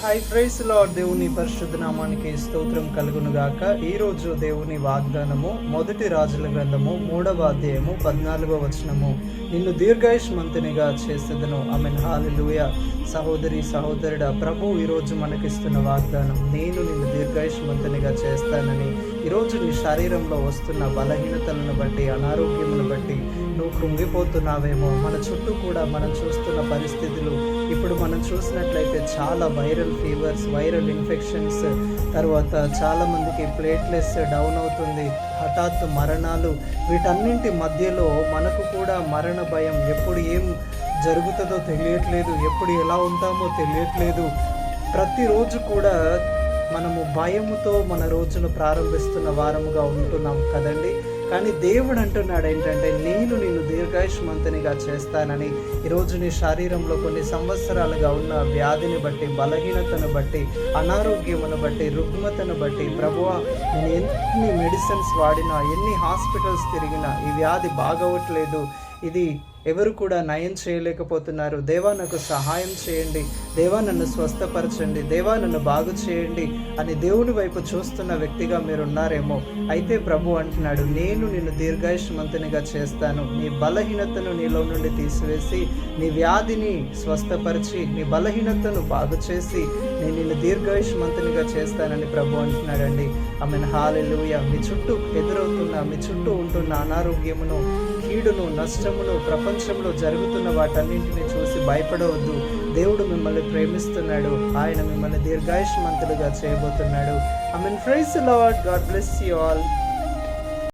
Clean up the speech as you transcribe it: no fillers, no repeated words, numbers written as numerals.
Hi price lord. దేవుని పరిశుద్ధ నామానికి స్తోత్రం కలుగును గాక. ఈరోజు దేవుని వాగ్దానము మొదటి రాజుల గ్రంథము 3వ అధ్యాయము 14వ వచనము. నిన్ను దీర్ఘాయుష్మంతునిగా చేసేదను. ఆమేన్. హల్లెలూయా. సహోదరి సహోదరుడా, ప్రభు ఈరోజు మనకిస్తున్న వాగ్దానం, నేను నిన్ను దీర్ఘాయుష్మంతునిగా చేస్తానని. ఈరోజు నీ శరీరంలో వస్తున్న బలహీనతలను బట్టి, అనారోగ్యమును బట్టి నువ్వు కృంగిపోతున్నావేమో. మన చుట్టూ కూడా మనం చూస్తున్న పరిస్థితులు, ఇప్పుడు మనం చూసినట్లయితే చాలా వైరల్ ఫీవర్స్, వైరల్ ఇన్ఫెక్షన్స్, తర్వాత చాలామందికి ప్లేట్లెస్ డౌన్ అవుతుంది, హఠాత్తు మరణాలు. వీటన్నింటి మధ్యలో మనకు కూడా మరణ భయం, ఎప్పుడు ఏం జరుగుతుందో తెలియట్లేదు, ఎప్పుడు ఎలా ఉంటామో తెలియట్లేదు. ప్రతిరోజు కూడా మనము భయముతో మన రోజును ప్రారంభిస్తున్న వారముగా ఉంటున్నాం కదండి. కానీ దేవుడు అంటున్నాడు ఏంటంటే, నేను నిన్ను దీర్ఘాయుష్మంతునిగా చేస్తానని. ఈరోజు నీ శరీరంలో కొన్ని సంవత్సరాలుగా ఉన్న వ్యాధిని బట్టి, బలహీనతను బట్టి, అనారోగ్యమును బట్టి, రుగ్మతను బట్టి, ప్రభువా నేను ఎన్ని మెడిసిన్స్ వాడినా, ఎన్ని హాస్పిటల్స్ తిరిగినా ఈ వ్యాధి బాగవట్లేదు, ఇది ఎవరు కూడా నయం చేయలేకపోతున్నారు. దేవా నాకు సహాయం చేయండి, దేవా నన్ను స్వస్థపరచండి, దేవా నన్ను బాగు చేయండి అని దేవుని వైపు చూస్తున్న వ్యక్తిగా మీరు ఉన్నారేమో. అయితే ప్రభు అంటున్నాడు, నేను నిన్ను దీర్ఘాయుష్మంతునిగా చేస్తాను. నీ బలహీనతను నీలో నుండి తీసివేసి, నీ వ్యాధిని స్వస్థపరిచి, నీ బలహీనతను బాగు చేసి నేను నిన్ను దీర్ఘాయుష్మంతునిగా చేస్తానని ప్రభు అంటున్నాడండి. ఆమేన్. హల్లెలూయా. మీ చుట్టూ ఎదురవుతున్న, మీ చుట్టూ ఉంటున్న అనారోగ్యమును, కీడును, నష్టమును, ప్రపంచంలో జరుగుతున్న వాటన్నింటిని చూసి భయపడవద్దు. దేవుడు మిమ్మల్ని ప్రేమిస్తున్నాడు. ఆయన మిమ్మల్ని దీర్ఘాయుష్మంతులుగా చేయబోతున్నాడు. I mean, praise the Lord. God bless you all.